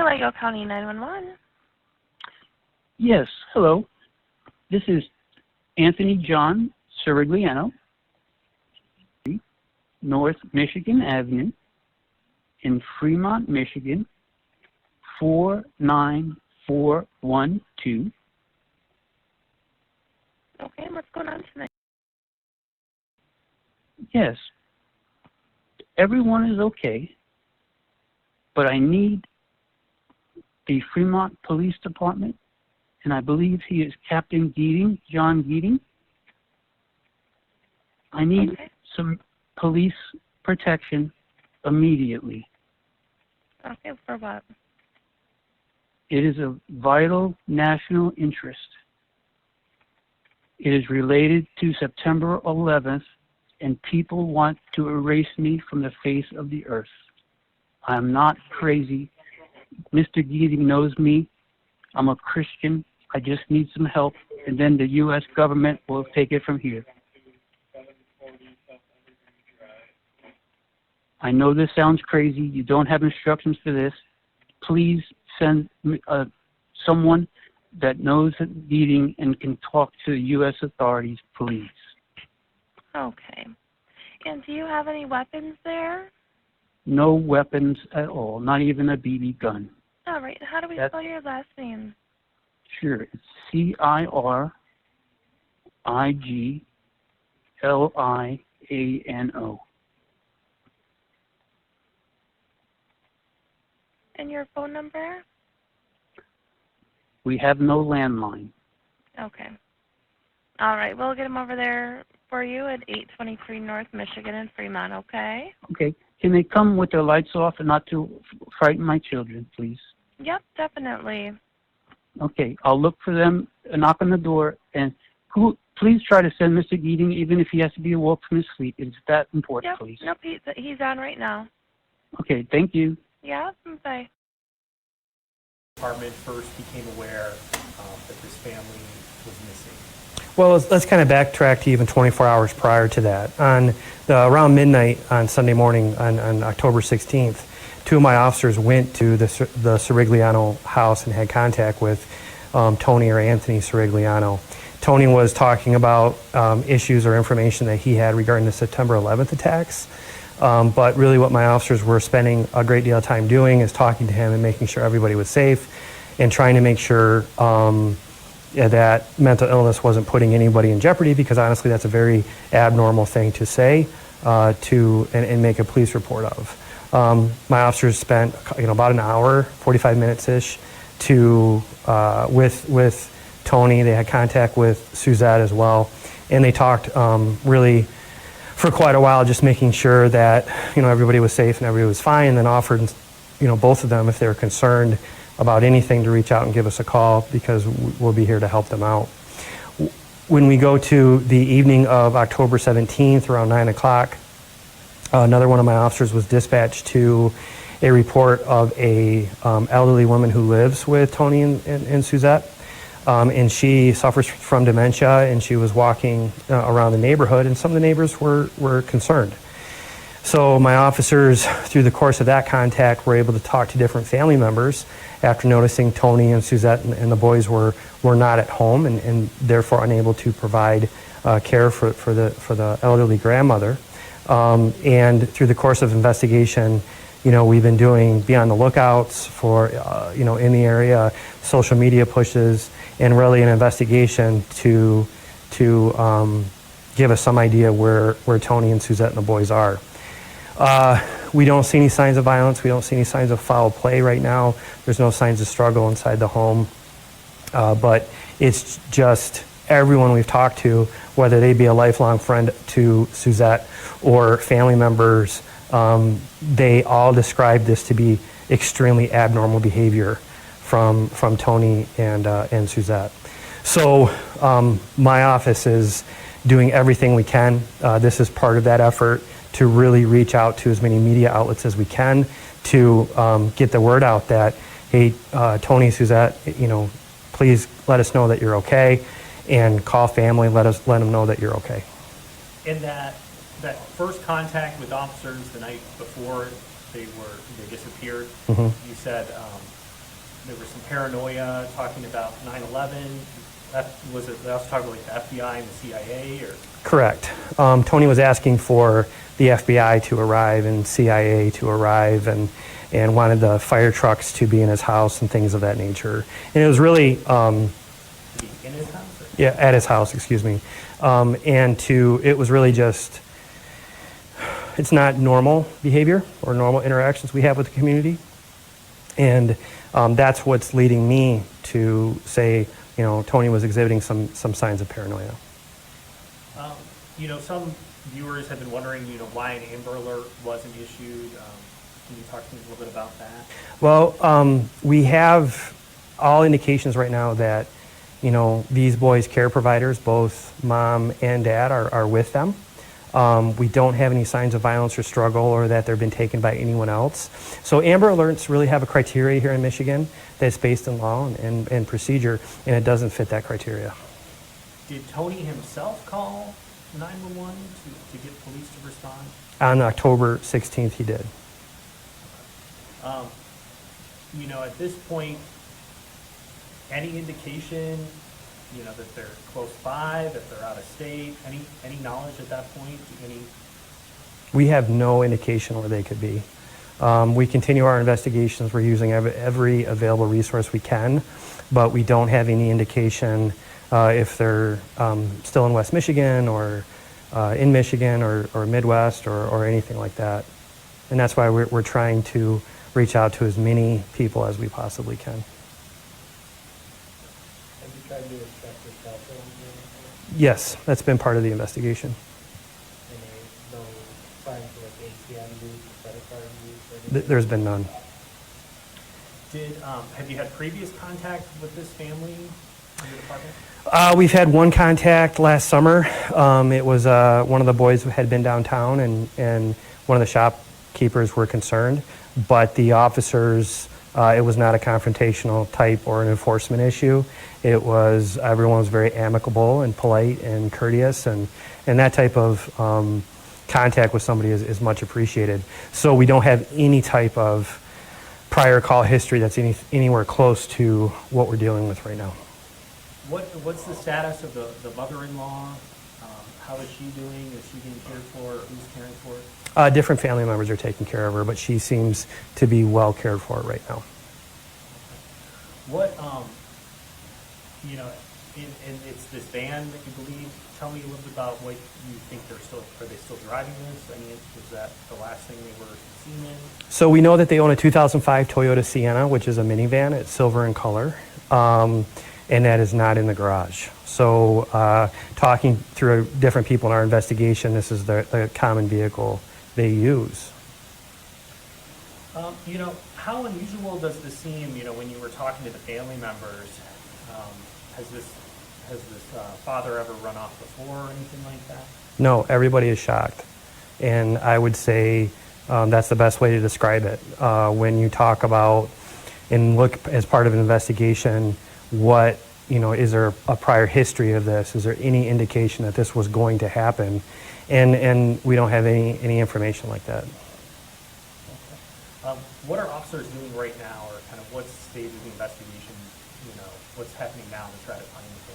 Cirigliano County 911. Yes, hello. This is Anthony John Cirigliano, North Michigan Avenue in Fremont, Michigan, 49412. Okay, what's going on tonight? Yes, everyone is okay, but I need the Fremont Police Department, and I believe he is Captain Geating, John Geating. I need some police protection immediately. Okay, for what? It is of vital national interest. It is related to September 11th, and people want to erase me from the face of the earth. I'm not crazy. Mr. Geating knows me. I'm a Christian. I just need some help, and then the U.S. government will take it from here. I know this sounds crazy. You don't have instructions for this. Please send someone that knows Geating and can talk to U.S. authorities, please. Okay. And do you have any weapons there? No weapons at all, not even a BB gun. All right. How do we spell your last name? Sure. It's Cirigliano. And your phone number? We have no landline. Okay. All right. We'll get him over there for you at 823 North Michigan in Fremont, okay? Okay. Can they come with their lights off and not to frighten my children, please? Yep, definitely. Okay. I'll look for them, knock on the door, and please try to send Mr. Geating, even if he has to be awoke from his sleep. It's that important, please. Nope, he's on right now. Okay. Thank you. Yeah, bye. Department first became aware that this family was missing? Well, let's kind of backtrack to even 24 hours prior to that. Around midnight on Sunday morning, on October 16th, two of my officers went to the Cirigliano house and had contact with Tony or Anthony Cirigliano. Tony was talking about issues or information that he had regarding the September 11th attacks. But really what my officers were spending a great deal of time doing is talking to him and making sure everybody was safe and trying to make sure that mental illness wasn't putting anybody in jeopardy, because honestly that's a very abnormal thing to say and make a police report of. My officers spent about an hour, 45 minutes-ish with Tony. They had contact with Suzette as well, and they talked really for quite a while, just making sure that everybody was safe and everybody was fine, and then offered both of them, if they were concerned about anything, to reach out and give us a call, because we'll be here to help them out. When we go to the evening of October 17th around 9 o'clock, another one of my officers was dispatched to a report of a elderly woman who lives with Tony and Suzette. And she suffers from dementia, and she was walking around the neighborhood, and some of the neighbors were concerned. So my officers, through the course of that contact, were able to talk to different family members after noticing Tony and Suzette and the boys were not at home and therefore unable to provide care for the elderly grandmother. And through the course of investigation, we've been be on the lookouts for, in the area, social media pushes, and really an investigation to give us some idea where Tony and Suzette and the boys are. We don't see any signs of violence. We don't see any signs of foul play right now. There's no signs of struggle inside the home. But it's just everyone we've talked to, whether they be a lifelong friend to Suzette or family members, they all describe this to be extremely abnormal behavior from Tony and Suzette. So my office is doing everything we can. This is part of that effort to really reach out to as many media outlets as we can to get the word out that, hey, Tony, Suzette, please let us know that you're okay, and call family, let them know that you're okay. In that first contact with officers the night before they disappeared, you said there was some paranoia talking about 9/11. That was it. They also talking about like the FBI and the CIA, or Correct. Tony was asking for the FBI to arrive and CIA to arrive, and wanted the fire trucks to be in his house and things of that nature. And it was really, to be in his house. Or? yeah, at his house, excuse me. It was really just, it's not normal behavior or normal interactions we have with the community. And that's what's leading me to say, you know, Tony was exhibiting some signs of paranoia. You know, some viewers have been wondering, you know, why an Amber Alert wasn't issued. Can you talk to me a little bit about that? Well, we have all indications right now that, you know, these boys' care providers, both mom and dad, are with them. We don't have any signs of violence or struggle or that they've been taken by anyone else. So Amber Alerts really have a criteria here in Michigan that's based in law and procedure, and it doesn't fit that criteria. Did Tony himself call 911 to get police to respond? On October 16th, he did. You know, at this point, any indication, you know, that they're close by, that they're out of state, any knowledge at that point? We have no indication where they could be. We continue our investigations. We're using every available resource we can, but we don't have any indication if they're still in West Michigan or in Michigan or Midwest or anything like that. And that's why we're trying to reach out to as many people as we possibly can. Have you tried to inspect your cell phone? Yes, that's been part of the investigation. And there's no signs of like ATM use or credit card use or anything? There's been none. Have you had previous contact with this family in your department? We've had one contact last summer. It was one of the boys who had been downtown, and one of the shopkeepers were concerned, but the officers, it was not a confrontational type or an enforcement issue. Everyone was very amicable and polite and courteous, and that type of contact with somebody is much appreciated. So we don't have any type of prior call history that's anywhere close to what we're dealing with right now. What's the status of the mother-in-law? How is she doing? Is she being cared for? Who's caring for her? Different family members are taking care of her, but she seems to be well cared for right now. What, you know, and it's this van that you believe. Tell me a little bit about what you think are they still driving this? I mean, was that the last thing they were seen in? So we know that they own a 2005 Toyota Sienna, which is a minivan. It's silver in color, and that is not in the garage. So talking through different people in our investigation, this is the common vehicle they use. You know, how unusual does this seem, you know, when you were talking to the family members? Has this father ever run off before or anything like that? No, everybody is shocked. And I would say that's the best way to describe it. When you talk about and look as part of an investigation, what, you know, is there a prior history of this? Is there any indication that this was going to happen? And we don't have any information like that. Okay. What are officers doing right now, or kind of what stage of the investigation, you know, what's happening now to try to find the family?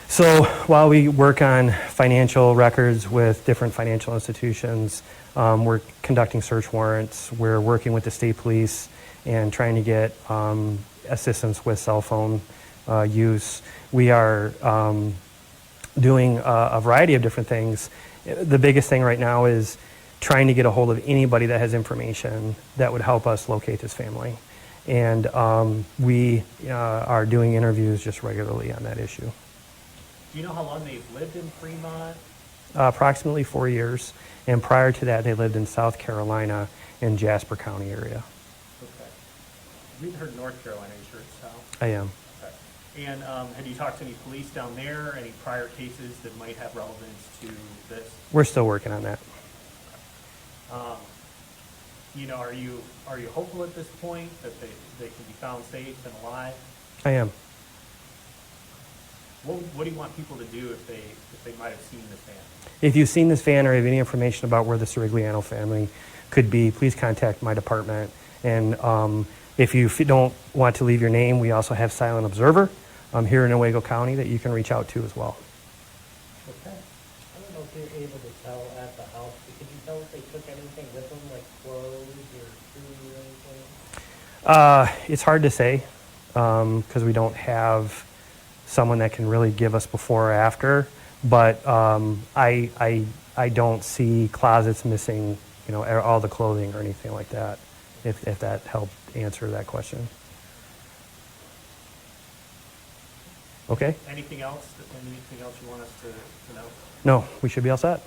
So while we work on financial records with different financial institutions, we're conducting search warrants. We're working with the state police and trying to get assistance with cell phone use. We are doing a variety of different things. The biggest thing right now is trying to get a hold of anybody that has information that would help us locate this family. And we are doing interviews just regularly on that issue. Do you know how long they've lived in Fremont? Approximately 4 years. And prior to that, they lived in South Carolina in Jasper County area. Okay. We've heard North Carolina. You sure it's South? I am. Okay. And have you talked to any police down there? Any prior cases that might have relevance to this? We're still working on that. You know, are you hopeful at this point that they can be found safe and alive? I am. What do you want people to do if they might have seen this van? If you've seen this van or have any information about where the Cirigliano family could be, please contact my department. And If you don't want to leave your name, we also have Silent Observer here in Owego County that you can reach out to as well. Okay. I don't know if you're able to tell at the house, but could you tell if they took anything with them, like clothes or food or anything? It's hard to say because we don't have someone that can really give us before or after. But I don't see closets missing, all the clothing or anything like that. If that helped answer that question. Okay. Anything else you want us to know? No, we should be all set.